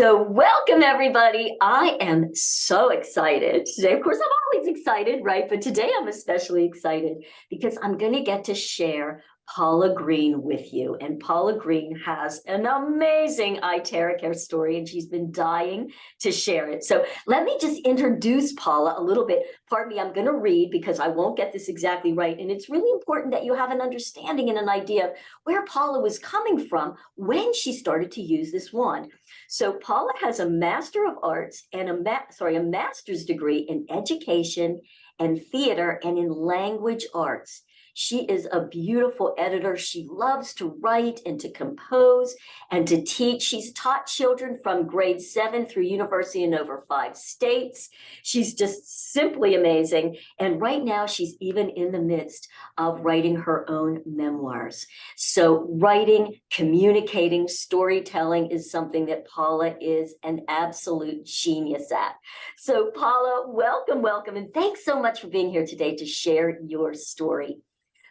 So welcome everybody. I am so excited today. Of course, I'm always excited, right? But today I'm especially excited because I'm going to get to share Paula Green with you. And Paula Green has an amazing iTeraCare story, and she's been dying to share it. So let me just introduce Paula a little bit. Pardon me, I'm going to read because I won't get this exactly right. And it's really important that you have an understanding and an idea of where Paula was coming from when she started to use this wand. So Paula has a Master of Arts and a master's degree in education and theater and in language arts. She is a beautiful editor. She loves to write and to compose and to teach. She's taught children from grade 7 through university in over 5 states. She's just simply amazing. And right now she's even in the midst of writing her own memoirs. So writing, communicating, storytelling is something that Paula is an absolute genius at. So Paula, welcome, welcome. And thanks so much for being here today to share your story.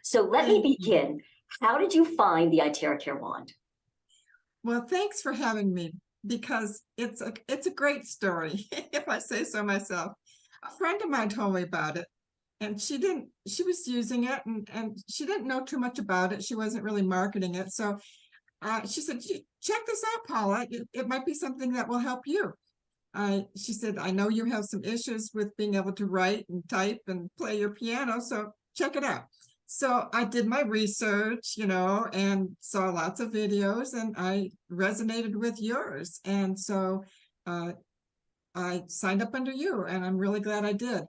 So let me begin. How did you find the iTeraCare wand? Well, thanks for having me, because it's a great story, if I say so myself. A friend of mine told me about it, and she was using it, and she didn't know too much about it. She wasn't really marketing it. So she said, check this out, Paula. It might be something that will help you. She said, I know you have some issues with being able to write and type and play your piano, so check it out. So I did my research, and saw lots of videos, and I resonated with yours. And so I signed up under you, and I'm really glad I did.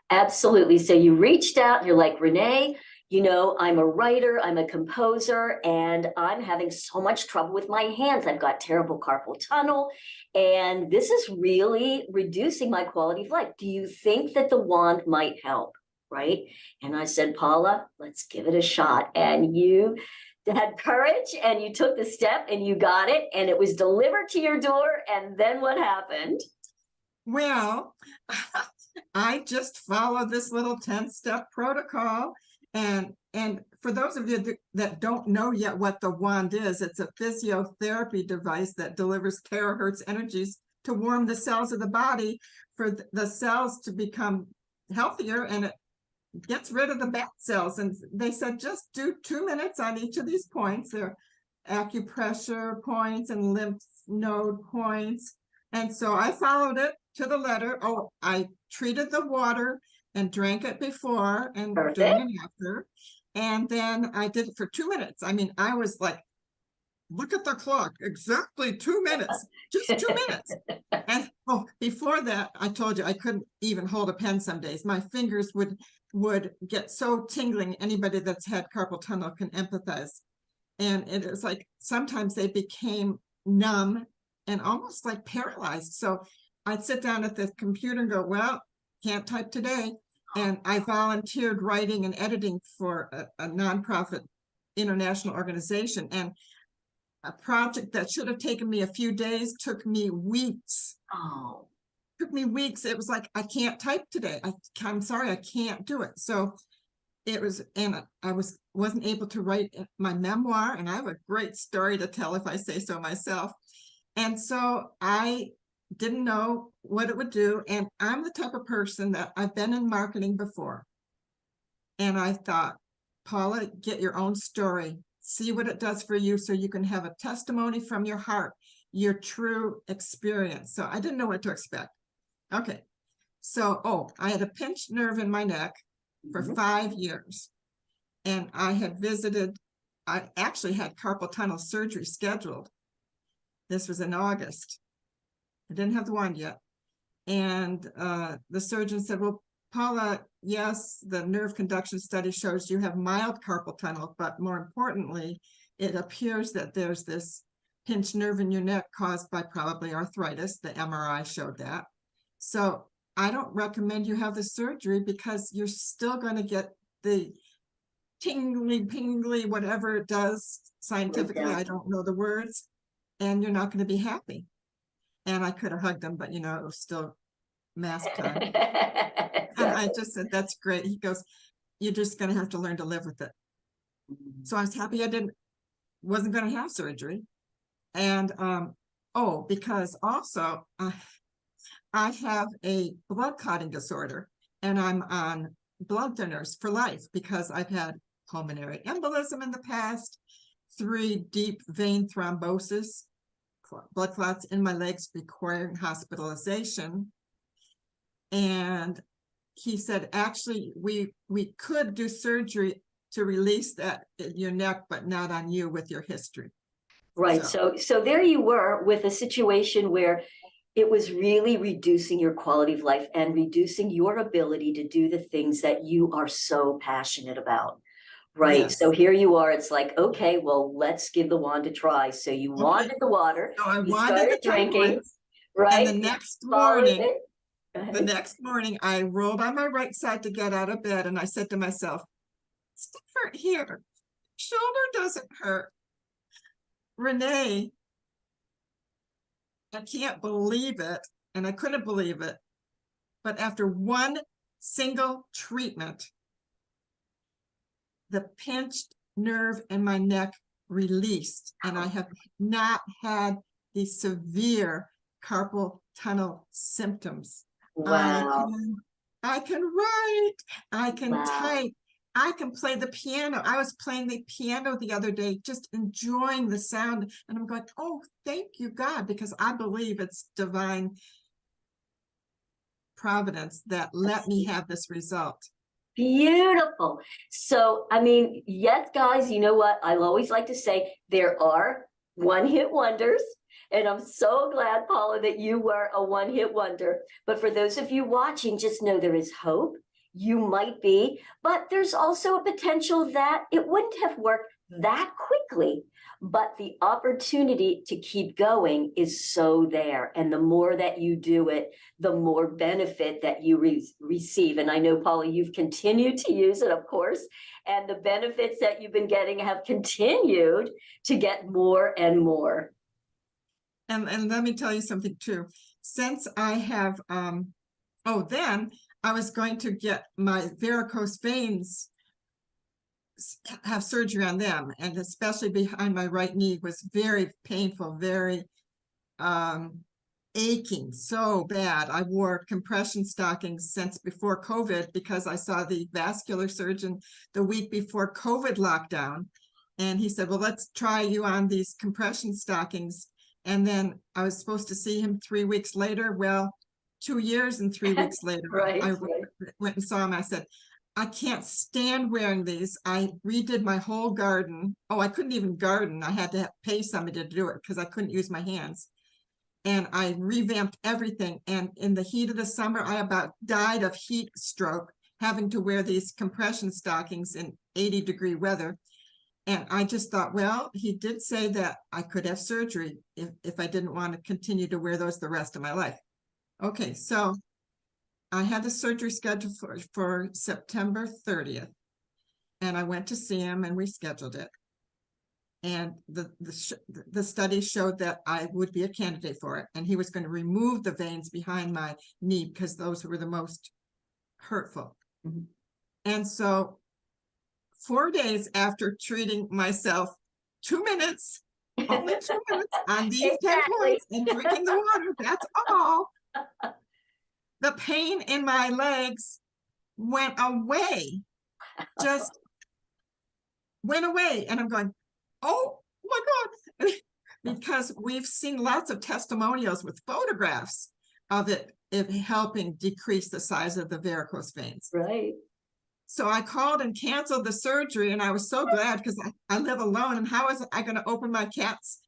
Absolutely. So you reached out, you're like, Renee, I'm a writer, I'm a composer, and I'm having so much trouble with my hands. I've got terrible carpal tunnel, and this is really reducing my quality of life. Do you think that the wand might help? Right? And I said, Paula, let's give it a shot. And you had courage and you took the step and you got it, and it was delivered to your door. And then what happened? Well, I just followed this little 10-step protocol. And for those of you that don't know yet what the wand is, it's a physiotherapy device that delivers terahertz energies to warm the cells of the body for the cells to become healthier, and it gets rid of the bad cells. And they said just do 2 minutes on each of these points. They're acupressure points and lymph node points. And so I followed it to the letter. Oh, I treated the water and drank it before and Perfect. during and after. And then I did it for 2 minutes. I mean, I was like, look at the clock, exactly 2 minutes, just 2 minutes. And before that, I told you I couldn't even hold a pen some days. My fingers would get so tingling. Anybody that's had carpal tunnel can empathize. And it was like sometimes they became numb and almost like paralyzed. So I'd sit down at the computer and go, well, can't type today. And I volunteered writing and editing for a nonprofit international organization. And a project that should have taken me a few days took me weeks. Oh. Took me weeks. It was like, I can't type today. I'm sorry, I can't do it. So it was, and I wasn't able to write my memoir, and I have a great story to tell if I say so myself. And so I didn't know what it would do. And I'm the type of person that I've been in marketing before. And I thought, Paula, get your own story. See what it does for you so you can have a testimony from your heart, your true experience. So I didn't know what to expect. Okay. So, I had a pinched nerve in my neck for 5 years. And I actually had carpal tunnel surgery scheduled. This was in August. I didn't have the wand yet. And the surgeon said, well, Paula, yes, the nerve conduction study shows you have mild carpal tunnel, but more importantly, it appears that there's this pinched nerve in your neck caused by probably arthritis. The MRI showed that. So I don't recommend you have the surgery because you're still going to get the tingly, pingly, whatever it does scientifically. I don't know the words, and you're not going to be happy. And I could have hugged him, but it was still mask time. And I just said, that's great. He goes, you're just going to have to learn to live with it. So I was happy I wasn't going to have surgery. And Oh, because also I have a blood clotting disorder, and I'm on blood thinners for life because I've had pulmonary embolism in the past, 3 deep vein thrombosis, blood clots in my legs requiring hospitalization. And he said, actually, we could do surgery to release that in your neck, but not on you with your history. Right. So there you were with a situation where it was really reducing your quality of life and reducing your ability to do the things that you are so passionate about. Right. Yes. So here you are. It's like, okay, well, let's give the wand a try. So you wanted the water, So I you wanted started the drinking, tablets, right? and the next morning, I rolled on my right side to get out of bed, and I said to myself, it's different here. Shoulder doesn't hurt. Renee, I can't believe it, and I couldn't believe it, but after one single treatment, the pinched nerve in my neck released, and I have not had the severe carpal tunnel symptoms. Wow. I can write, I can Wow. type, I can play the piano. I was playing the piano the other day, just enjoying the sound. And I'm going, oh, thank you, God, because I believe it's divine providence that let me have this result. Beautiful. So, I mean, yes, guys, you know what? I always like to say there are one-hit wonders. And I'm so glad, Paula, that you were a one-hit wonder. But for those of you watching, just know there is hope. You might be, but there's also a potential that it wouldn't have worked that quickly. But the opportunity to keep going is so there. And the more that you do it, the more benefit that you receive. And I know, Paula, you've continued to use it, of course, and the benefits that you've been getting have continued to get more and more. And let me tell you something too. Since I have, then I was going to get my varicose veins, have surgery on them, and especially behind my right knee was very painful, very aching so bad. I wore compression stockings since before COVID because I saw the vascular surgeon the week before COVID lockdown. And he said, well, let's try you on these compression stockings. And then I was supposed to see him 3 weeks later. Well, 2 years and 3 weeks later, I went and saw him. I said, I can't stand wearing these. I redid my whole garden. Oh, I couldn't even garden. I had to pay somebody to do it because I couldn't use my hands. And I revamped everything. And in the heat of the summer, I about died of heat stroke, having to wear these compression stockings in 80-degree weather. And I just thought, well, he did say that I could have surgery if I didn't want to continue to wear those the rest of my life. Okay, so I had the surgery scheduled for September 30th. And I went to see him and we scheduled it. And the study showed that I would be a candidate for it. And he was going to remove the veins behind my knee because those were the most hurtful. Mm-hmm. And so 4 days after treating myself, 2 minutes, only 2 minutes on these 10 points and drinking the water, that's all. The pain in my legs went away, just went away. And I'm going, oh my God, because we've seen lots of testimonials with photographs of it helping decrease the size of the varicose veins. Right. So I called and canceled the surgery, and I was so glad because I live alone. And how is I going to open my cat's,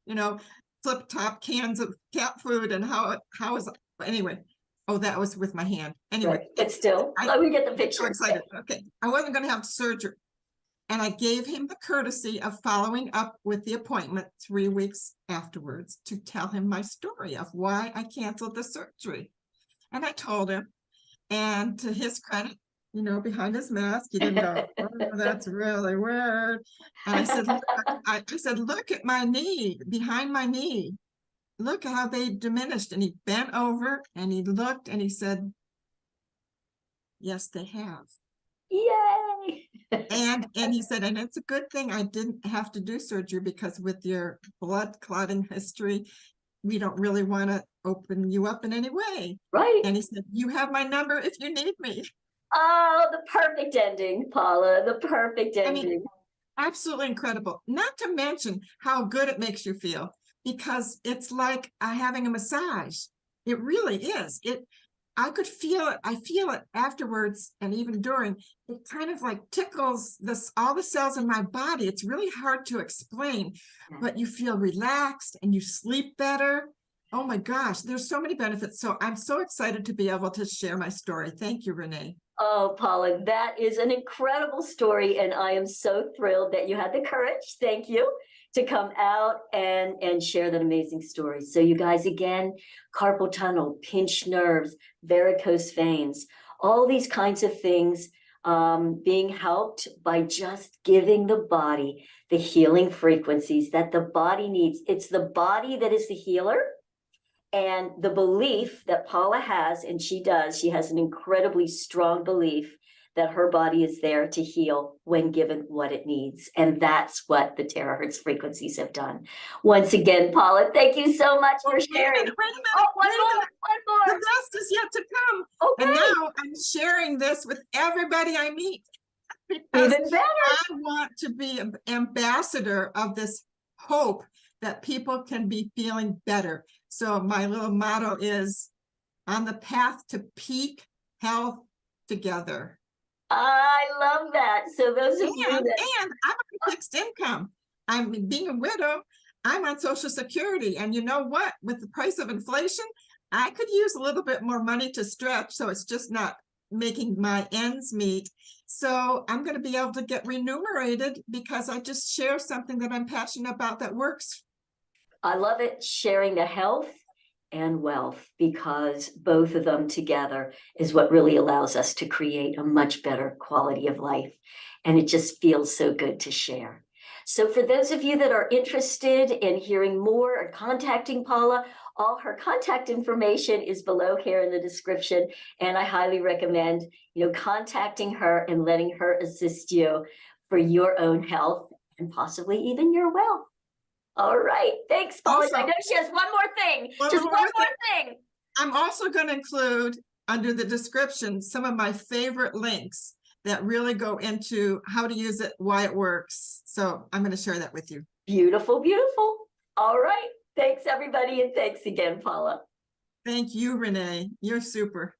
flip top cans of cat food? And how is anyway? Oh, that was with my hand. Anyway, right. But still, we get the picture. So excited. Okay, I wasn't going to have surgery, and I gave him the courtesy of following up with the appointment 3 weeks afterwards to tell him my story of why I canceled the surgery. And I told him, and to his credit, behind his mask, he didn't go, oh, that's really weird. And I said, look at my knee, behind my knee. Look how they diminished. And he bent over and he looked and he said, yes, they have. Yay! And he said, and it's a good thing I didn't have to do surgery because with your blood clotting history, we don't really want to open you up in any way. Right. And he said, you have my number if you need me. Oh, the perfect ending, Paula, the perfect ending. Absolutely incredible. Not to mention how good it makes you feel, because it's like having a massage. It really is. I could feel it. I feel it afterwards and even during. It kind of like tickles all the cells in my body. It's really hard to explain, but you feel relaxed and you sleep better. Oh my gosh, there's so many benefits. So I'm so excited to be able to share my story. Thank you, Renee. Oh, Paula, that is an incredible story, and I am so thrilled that you had the courage, thank you, to come out and share that amazing story. So you guys, again, carpal tunnel, pinched nerves, varicose veins, all these kinds of things being helped by just giving the body the healing frequencies that the body needs. It's the body that is the healer. And the belief that Paula has, and she has an incredibly strong belief that her body is there to heal when given what it needs. And that's what the terahertz frequencies have done. Once again, Paula, thank you so much for sharing. Wait a minute, Oh, one more. The best is yet to come. Okay. And now I'm sharing this with everybody I meet. Even better. I want to be an ambassador of this hope that people can be feeling better. So my little motto is on the path to peak health together. I love that. So those of you that... And I'm on fixed income. I'm being a widow. I'm on Social Security. And you know what? With the price of inflation, I could use a little bit more money to stretch. So it's just not making my ends meet. So I'm going to be able to get remunerated because I just share something that I'm passionate about that works. I love it, sharing the health and wealth, because both of them together is what really allows us to create a much better quality of life. And it just feels so good to share. So for those of you that are interested in hearing more or contacting Paula, all her contact information is below here in the description. And I highly recommend, contacting her and letting her assist you for your own health and possibly even your wealth. All right. Thanks, Paula. Also, I know she has one more thing. Just one more thing. I'm also going to include under the description some of my favorite links that really go into how to use it, why it works. So I'm going to share that with you. Beautiful, beautiful. All right. Thanks, everybody. And thanks again, Paula. Thank you, Renee. You're super.